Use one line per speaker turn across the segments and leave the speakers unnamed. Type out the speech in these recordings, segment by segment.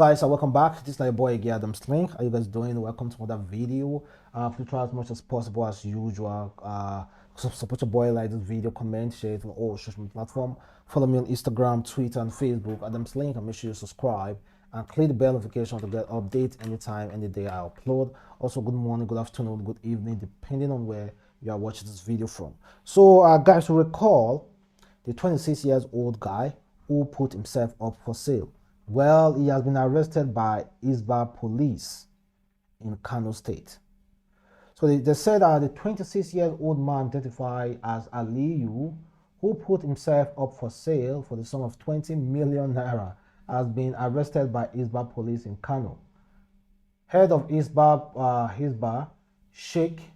guys, welcome back. This is your boy again, Adamslink. How you guys doing? Welcome to another video. Please try as much as possible as usual. Support your boy, like this video, comment, share it on all social media platforms. Follow me on Instagram, Twitter, and Facebook, Adamslink, and make sure you subscribe and click the bell notification to get updates anytime, any day I upload. Also, good morning, good afternoon, good evening, depending on where you are watching this video from. So, guys, to recall the 26 years old guy who put himself up for sale. Well, he has been arrested by Isba police in Kano State. So they said that the 26-year-old man identified as Aliyu, who put himself up for sale for the sum of 20 million naira, has been arrested by Isba police in Kano. Head of Isba,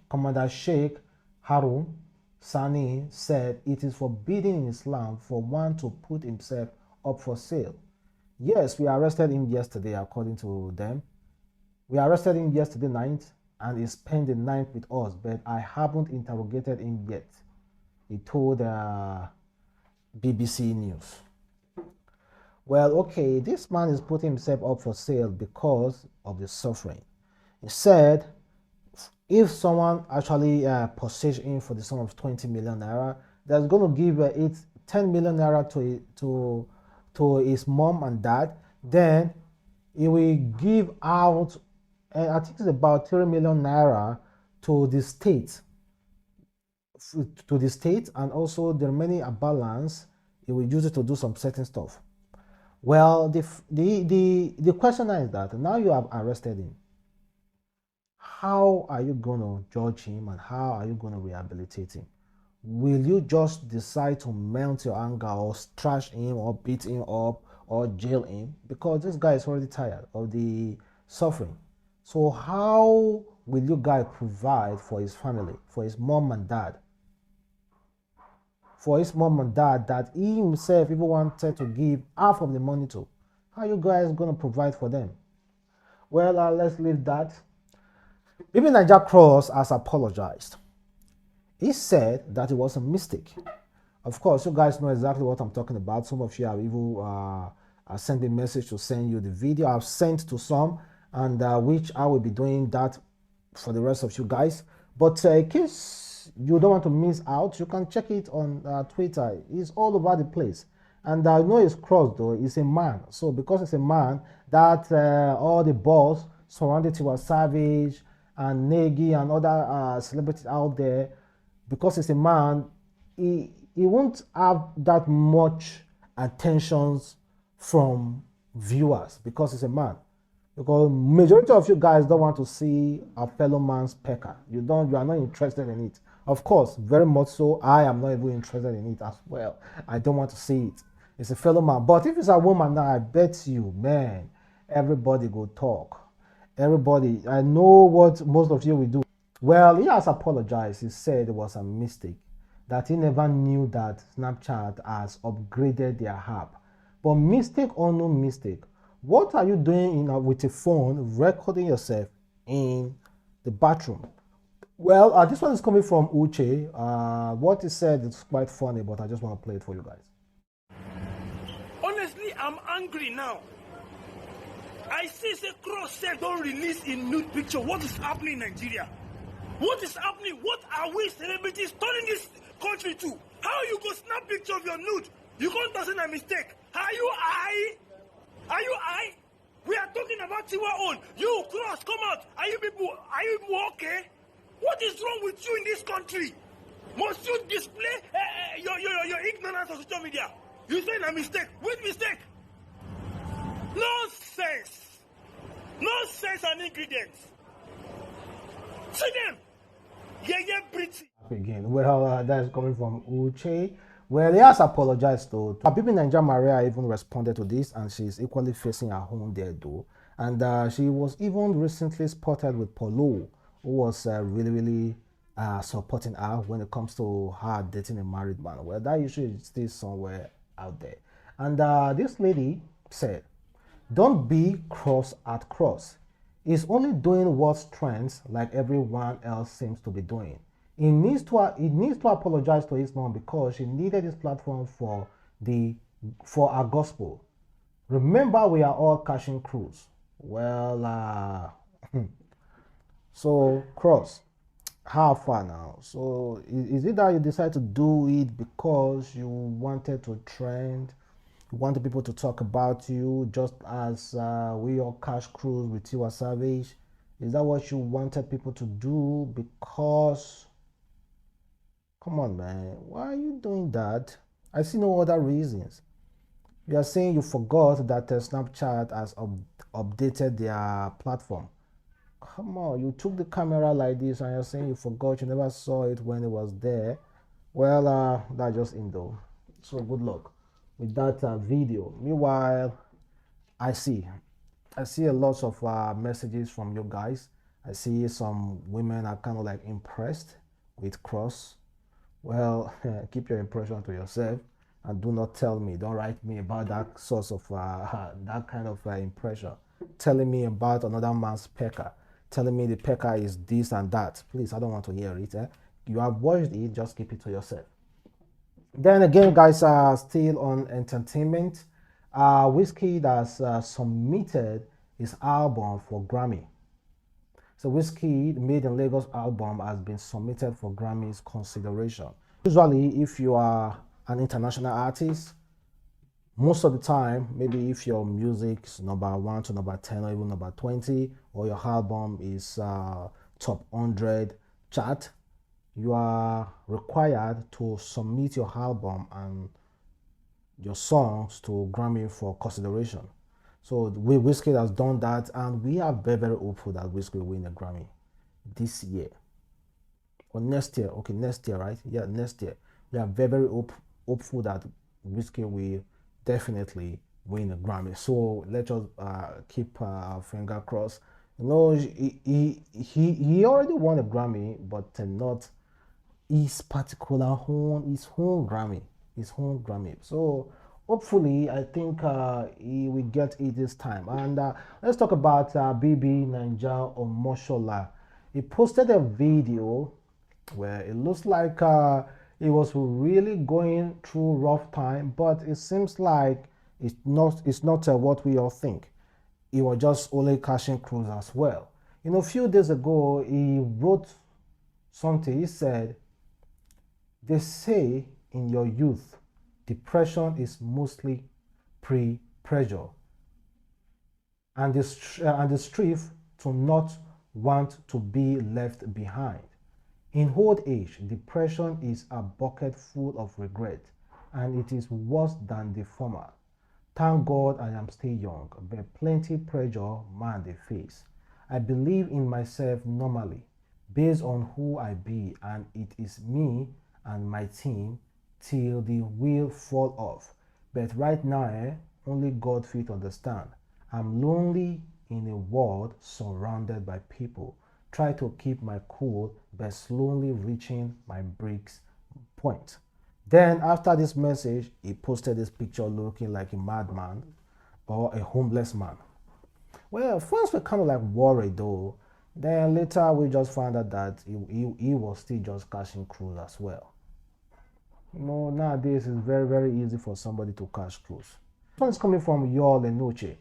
Commander Sheikh Harun Sani said it is forbidden in Islam for one to put himself up for sale. Yes, we arrested him yesterday, according to them. We arrested him yesterday night, and he spent the night with us, but I haven't interrogated him yet, he told BBC News. Well, okay, this man is putting himself up for sale because of the suffering. He said if someone actually purchased him for the sum of 20 million naira, that's going to give 10 million naira to his mom and dad, then he will give out, I think it's about 3 million naira to the state, and also the remaining balance he will use it to do some certain stuff. Well, the question is that now you have arrested him. How are you going to judge him, and how are you going to rehabilitate him? Will you just decide to melt your anger or trash him or beat him up or jail him? Because this guy is already tired of the suffering. So how will you guys provide for his family, for his mom and dad? For his mom and dad that he himself even wanted to give half of the money to. How are you guys going to provide for them? Well, let's leave that. Bbnaija Cross has apologized. He said that it was a mistake. Of course, you guys know exactly what I'm talking about. Some of you have even sent me a message to send you the video. I've sent to some, and which I will be doing that for the rest of you guys. But in case you don't want to miss out, you can check it on Twitter. It's all over the place. And I know it's Cross, though. He's a man. So because it's a man, that all the boss surrounded Tiwa Savage and Negi and other celebrities out there, because he's a man, he won't have that much attentions from viewers because he's a man. Because majority of you guys don't want to see a fellow man's pecker. You are not interested in it. Of course, very much so. I am not even interested in it as well. I don't want to see it. It's a fellow man. But if it's a woman now, I bet you, man, everybody go talk. Everybody, I know what most of you will do. Well, he has apologized. He said it was a mistake, that he never knew that Snapchat has upgraded their app. But mistake or no mistake, what are you doing with a phone recording yourself in the bathroom? Well, this one is coming from Uche. What he said is quite funny, but I just want to play it for you guys.
Honestly, I'm angry now. I see the Cross said don't release in nude picture. What is happening in Nigeria? What is happening? What are we celebrities turning this country to? How you go snap picture of your nude? You can't doesn't a mistake. Are you I? Are you I? We are talking about Tiwa own. You Cross, come out. Are you people okay? What is wrong with you in this country? Must you display your ignorance on social media? You saying a mistake. Which mistake? Nonsense. Nonsense and ingredients. See them. Yeah, pretty.
Again, well, that is coming from Uche. Well, he has apologized though. Bbnaija Maria even responded to this, and she's equally facing her own there though. And she was even recently spotted with Polo, who was really supporting her when it comes to her dating a married man. Well, that issue is still somewhere out there. And this lady said, "Don't be cross at Cross. He's only doing what trends like everyone else seems to be doing. He needs to apologize to his mom because she needed this platform for our gospel. Remember, we are all cashing crews. Well, so Cross, how far now? So is it that you decide to do it because you wanted to trend? You wanted people to talk about you, just as we all cash crews with you as Savage? Is that what you wanted people to do? Because, come on, man, why are you doing that? I see no other reasons. You are saying you forgot that Snapchat has updated their platform. Come on, you took the camera like this and you're saying you forgot, you never saw it when it was there. Well, that's just Indo. So good luck with that video. Meanwhile, I see. I see a lot of messages from you guys. I see some women are kind of like impressed with Cross. Well, keep your impression to yourself and do not tell me. Don't write me about that source of that kind of impression. Telling me about another man's pecker. Telling me the pecker is this and that. Please, I don't want to hear it. You have watched it, just keep it to yourself. Then again, guys, still on entertainment. WIZKID has submitted his album for Grammy. So WIZKID Made in Lagos album has been submitted for Grammy's consideration. Usually, if you are an international artist, most of the time, maybe if your music is number 1 to number 10 or even number 20, or your album is top 100 chart, you are required to submit your album and your songs to Grammy for consideration. So WIZKID has done that, and we are very, very hopeful that WIZKID will win a Grammy this year or next year. Okay, next year, right? Yeah, next year. We are very, very hopeful that WIZKID will definitely win a Grammy. So let's just keep our finger crossed. You know, he already won a Grammy, but not his particular his home Grammy. So hopefully, I think he will get it this time. And let's talk about Bbnaija Housemate. He posted a video where it looks like he was really going through rough time, but it seems like it's not what we all think. He was just only cashing crews as well. You know, a few days ago, he wrote something. He said, "They say in your youth, depression is mostly pre-pressure and the strive to not want to be left behind. In old age, depression is a bucket full of regret, and it is worse than the former. Thank God I am still young, but plenty pressure man they face. I believe in myself normally, based on who I be, and it is me and my team till the wheel fall off. But right now, only God fit understand. I'm lonely in a world surrounded by people. Try to keep my cool, but slowly reaching my breaks point." Then after this message, he posted this picture looking like a madman or a homeless man. Well, first we kind of like worried though. Then later we just found out that he was still just cashing crews as well. You know, nowadays it's very, very easy for somebody to cash crews. This one is coming from Yol Enuche.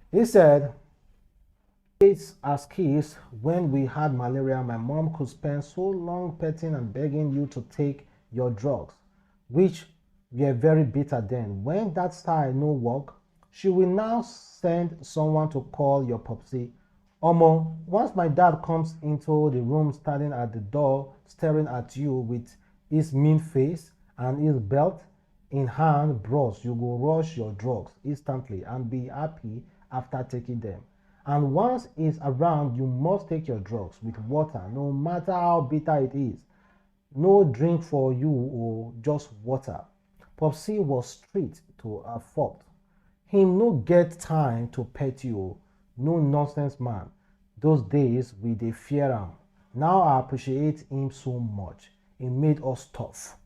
He said, "It's as kids, when we had malaria, my mom could spend so long petting and begging you to take your drugs, which were very bitter then. When that style no work, she will now send someone to call your popsy. Omo, once my dad comes into the room standing at the door staring at you with his mean face and his belt in hand, bros, you go rush your drugs instantly and be happy after taking them. And once he's around, you must take your drugs with water, no matter how bitter it is. No drink for you or just water." Popsy was strict to a fault. Him no get time to pet you, no nonsense man. Those days we dey fear him. Now I appreciate him so much. He made us tough.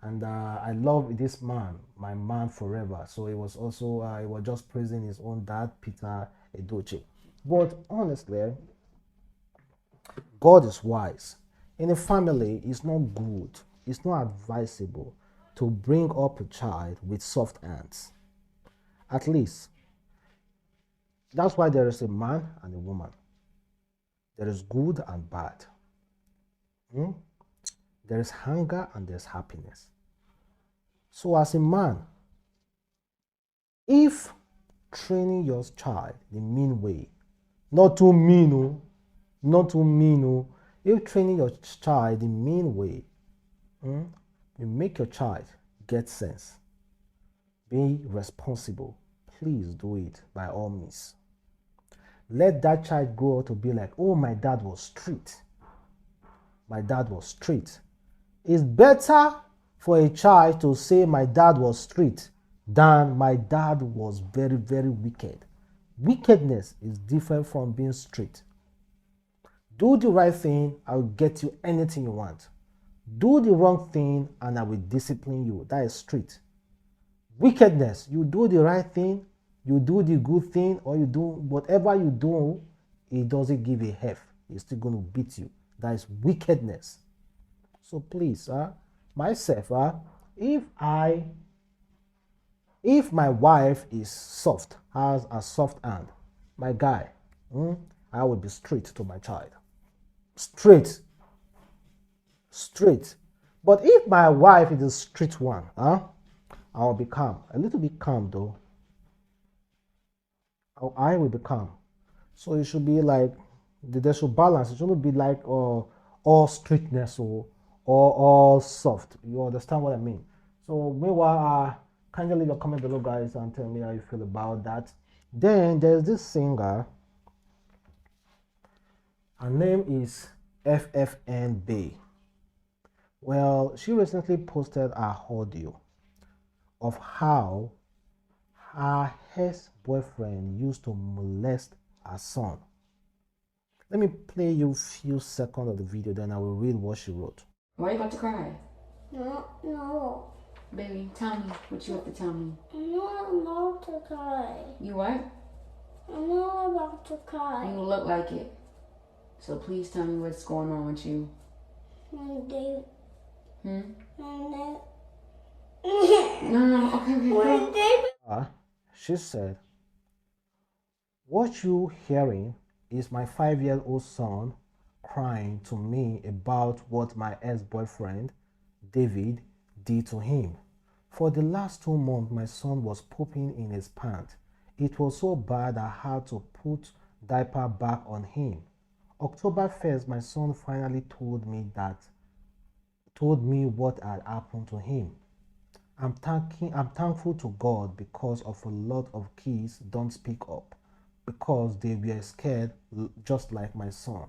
And I love this man, my man forever. So he was also, he was just praising his own dad, Peter Edochie. But honestly, God is wise. In a family, it's not good, it's not advisable to bring up a child with soft hands. At least. That's why there is a man and a woman. There is good and bad. Hmm? There is hunger and there's happiness. So as a man, if training your child the mean way, not too mean, not too mean, if training your child the mean way, you make your child get sense, be responsible, please do it by all means. Let that child grow up to be like, oh, my dad was street. My dad was street. It's better for a child to say my dad was street than my dad was very, very wicked. Wickedness is different from being street. Do the right thing, I will get you anything you want. Do the wrong thing and I will discipline you. That is street. Wickedness, you do the right thing, you do the good thing, or you do whatever you do, it doesn't give a F. It's still going to beat you. That is wickedness. So please, myself, if my wife is soft, has a soft hand, my guy, I will be straight to my child. Straight. But if my wife is a street one, I will be calm. A little bit calm though. I will be calm. So it should be like, there should balance. It shouldn't be like all streetness or all soft. You understand what I mean? So meanwhile, kindly leave a comment below, guys, and tell me how you feel about that. Then there's this singer. Her name is FFNB. Well, she recently posted a audio of how her ex-boyfriend used to molest her son. Let me play you a few seconds of the video, then I will read what she wrote.
Why are you about to cry?
No.
Baby, tell me what you have to tell me.
I'm not about to cry.
You what?
I'm not about to cry.
You look like it. So please tell me what's going on with you.
When they...
No,
When they...
She said, what you hearing is my 5-year-old son crying to me about what my ex-boyfriend, David, did to him. For the last 2 months, my son was pooping in his pants. It was so bad I had to put diaper back on him. October 1st, my son finally told me what had happened to him. I'm thankful to God because of a lot of kids don't speak up because they were scared just like my son.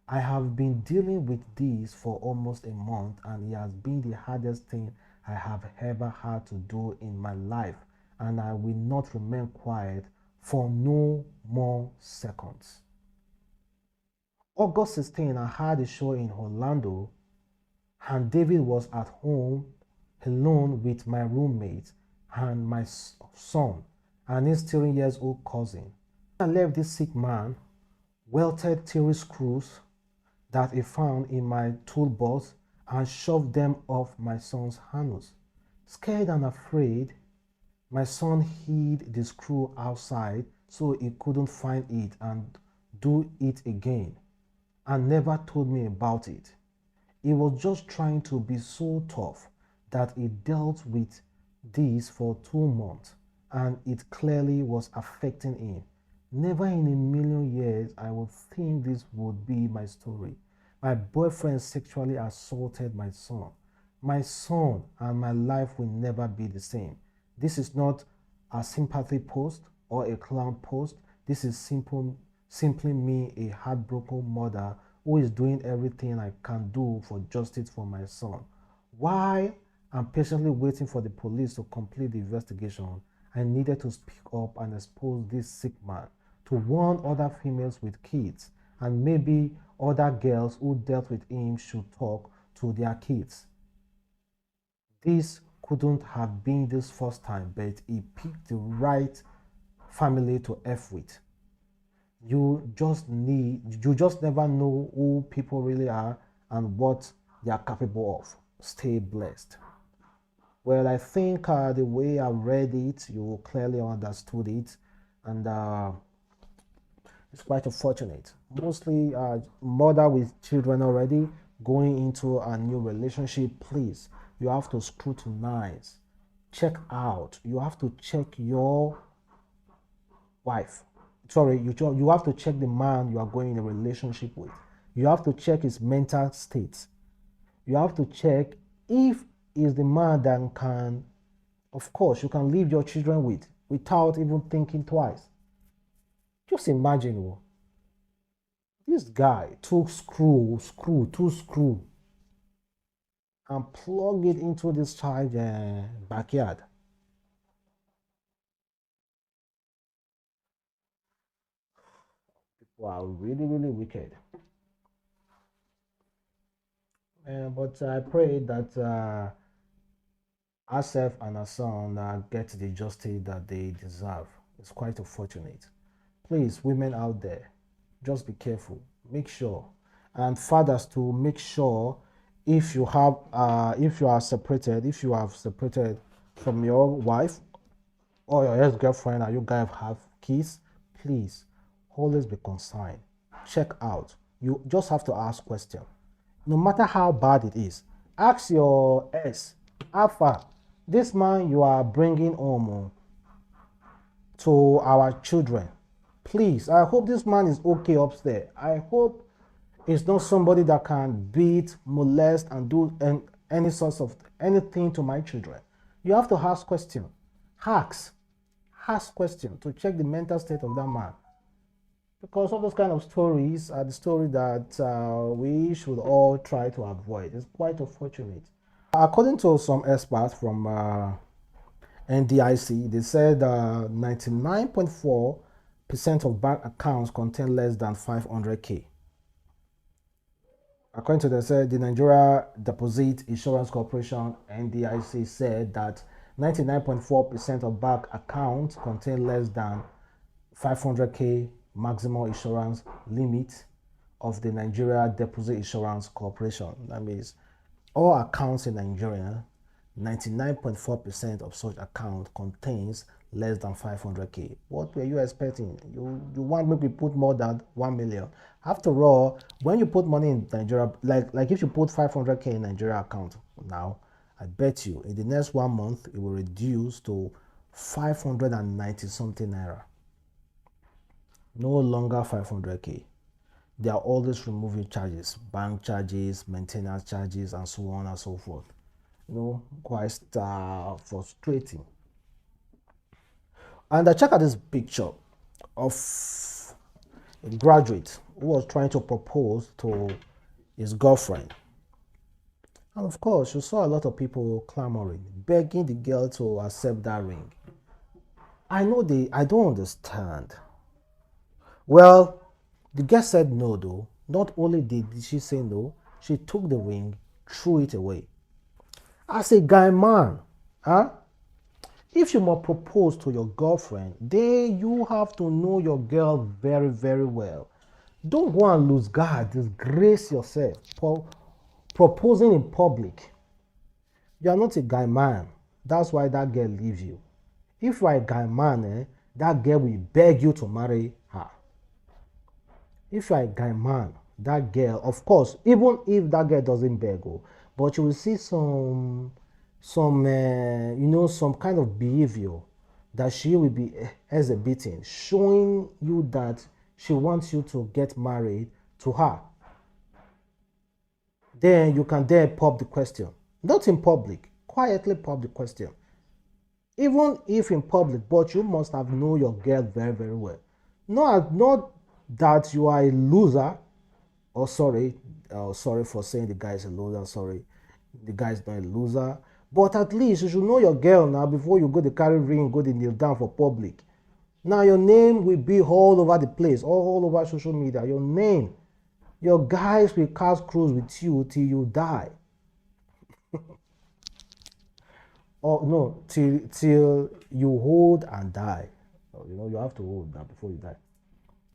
I have been dealing with this for almost a month and it has been the hardest thing I have ever had to do in my life, and I will not remain quiet for no more seconds. August 16, I had a show in Orlando and David was at home alone with my roommate and my son and his 3-year-old cousin. I left this sick man welted 3 screws that he found in my toolbox and shoved them off my son's anus. Scared and afraid, my son hid the screw outside so he couldn't find it and do it again, and never told me about it. He was just trying to be so tough that he dealt with this for 2 months, and it clearly was affecting him. Never in a million years I would think this would be my story. My boyfriend sexually assaulted my son. My son and my life will never be the same. This is not a sympathy post or a clown post. This is simply me, a heartbroken mother who is doing everything I can do for justice for my son. While I'm patiently waiting for the police to complete the investigation, I needed to speak up and expose this sick man to warn other females with kids, and maybe other girls who dealt with him should talk to their kids. This couldn't have been this first time, but he picked the right family to F with. You just never know who people really are and what they are capable of. Stay blessed. Well, I think the way I read it, you clearly understood it, and it's quite unfortunate. Mostly mother with children already going into a new relationship. Please, you have to scrutinize, check out. You have to check your wife. Sorry, you have to check the man you are going in a relationship with. You have to check his mental state. You have to check if he's the man that can, of course, you can leave your children with without even thinking twice. Just imagine, oh, this guy took two screw, and plug it into this child's backyard. People are really, really wicked. But I pray that herself and her son get the justice that they deserve. It's quite unfortunate. Please, women out there, just be careful. Make sure, and fathers to make sure if you have, if you have separated from your wife or your ex-girlfriend, and you guys have kids, please always be concerned. Check out. You just have to ask questions. No matter how bad it is, ask your ex, Alpha, this man you are bringing home to our children. Please, I hope this man is okay upstairs. I hope it's not somebody that can beat, molest, and do any sorts of anything to my children. You have to ask questions. Ask questions to check the mental state of that man. Because all those kind of stories are the story that we should all try to avoid. It's quite unfortunate. According to some experts from NDIC, they said 99.4% of bank accounts contain less than 500K. According to them, said the Nigeria Deposit Insurance Corporation (NDIC) said that 99.4% of bank accounts contain less than 500K maximum insurance limit of the Nigeria Deposit Insurance Corporation. That means all accounts in Nigeria, 99.4% of such account contains less than 500K. What were you expecting? You want maybe put more than 1 million. After all, when you put money in Nigeria, like if you put 500K in Nigeria account now, I bet you in the next 1 month it will reduce to 590 something naira. No longer 500K. They are always removing charges, bank charges, maintenance charges, and so on and so forth. Quite frustrating. And I check out this picture of a graduate who was trying to propose to his girlfriend. And of course, you saw a lot of people clamoring, begging the girl to accept that ring. I don't understand. Well, the girl said no though. Not only did she say no, she took the ring, threw it away. As a guy man, if you must propose to your girlfriend, then you have to know your girl very, very well. Don't go and lose guard, disgrace yourself for proposing in public. You are not a guy man. That's why that girl leaves you. If you are a guy man, that girl will beg you to marry her. If you are a guy man, that girl, of course, even if that girl doesn't beg, but you will see some kind of behavior that she will be exhibiting, showing you that she wants you to get married to her. Then you can dare pop the question. Not in public, quietly pop the question. Even if in public, but you must have known your girl very, very well. Not that you are a loser, or sorry for saying the guy is a loser, sorry, the guy is not a loser, but at least you should know your girl now before you go to carry ring, go to kneel down for public. Now your name will be all over the place, all over social media. Your name, your guys will cast cruise with you till you die. Or no, till you hold and die. You have to hold now before you die.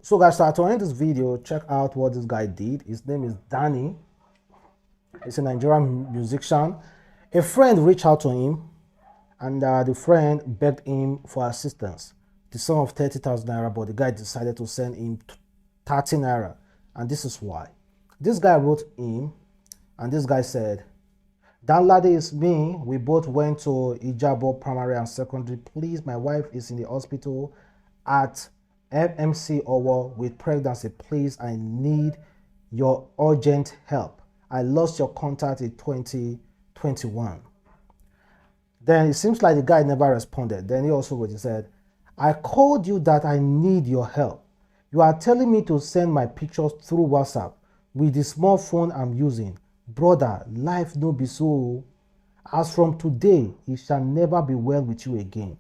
So guys, to end this video, check out what this guy did. His name is Danny. He's a Nigerian musician. A friend reached out to him and the friend begged him for assistance, the sum of 30,000 naira, but the guy decided to send him 30 naira. And this is why. This guy wrote him, and this guy said, "That lady is me. We both went to Ijabo Primary and Secondary. Please, my wife is in the hospital at FMC Owo with pregnancy. Please, I need your urgent help. I lost your contact in 2021. Then it seems like the guy never responded. Then he also wrote, he said, "I called you that I need your help. You are telling me to send my pictures through WhatsApp with the small phone I'm using. Brother, life no be so. As from today, it shall never be well with you again.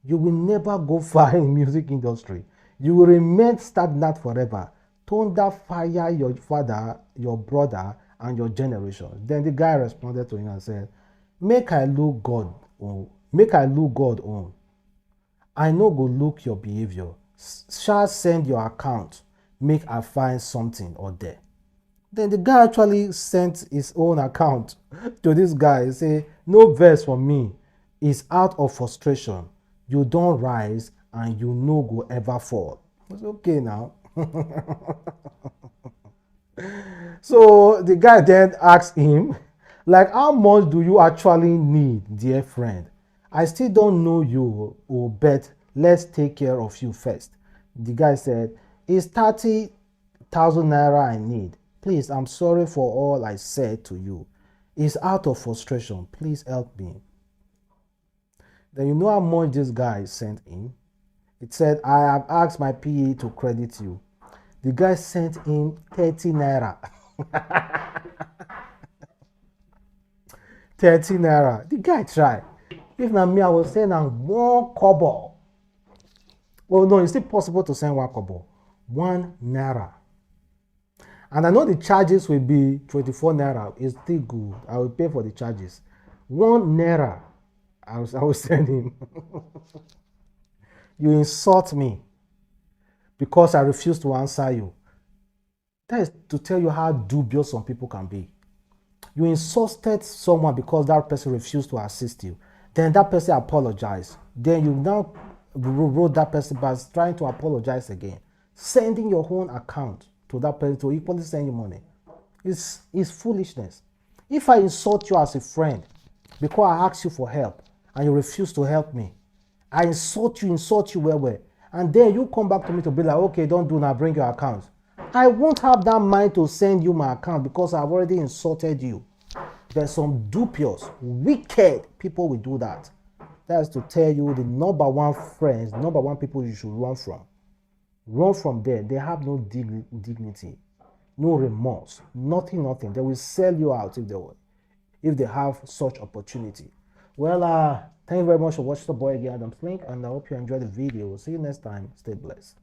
You will never go far in the music industry. You will remain stagnant forever. Thunder fire your father, your brother, and your generation." Then the guy responded to him and said, "Make I look God on. Make I look God on. I no go look your behavior. Shall send your account. Make I find something or there." Then the guy actually sent his own account to this guy and say, "No verse for me. It's out of frustration. You don't rise and you no go ever fall." It's okay now. So the guy then asked him, like, "How much do you actually need, dear friend? I still don't know you, but let's take care of you first." The guy said, "It's 30,000 naira I need. Please, I'm sorry for all I said to you. It's out of frustration. Please help me." Then you know how much this guy sent him? It said, "I have asked my PA to credit you." The guy sent him 30 naira. 30 naira. The guy tried. If not me, I was saying I'm 1 kobo. Well, no, it's still possible to send 1 kobo. 1 naira. And I know the charges will be 24 naira. It's still good. I will pay for the charges. 1 naira. I will send him. You insult me because I refuse to answer you. That is to tell you how dubious some people can be. You insulted someone because that person refused to assist you. Then that person apologized. Then you now wrote that person back trying to apologize again. Sending your own account to that person to equally send you money. It's foolishness. If I insult you as a friend because I asked you for help and you refuse to help me, I insult you well, and then you come back to me to be like, "Okay, don't do now, bring your account." I won't have that mind to send you my account because I've already insulted you. There's some dubious, wicked people will do that. That's to tell you the number one friends, number one people you should run from. Run from there. They have no dignity, no remorse, nothing. They will sell you out if they have such opportunity. Well, thank you very much for watching the boy again, Adamslink, and I hope you enjoyed the video. See you next time. Stay blessed.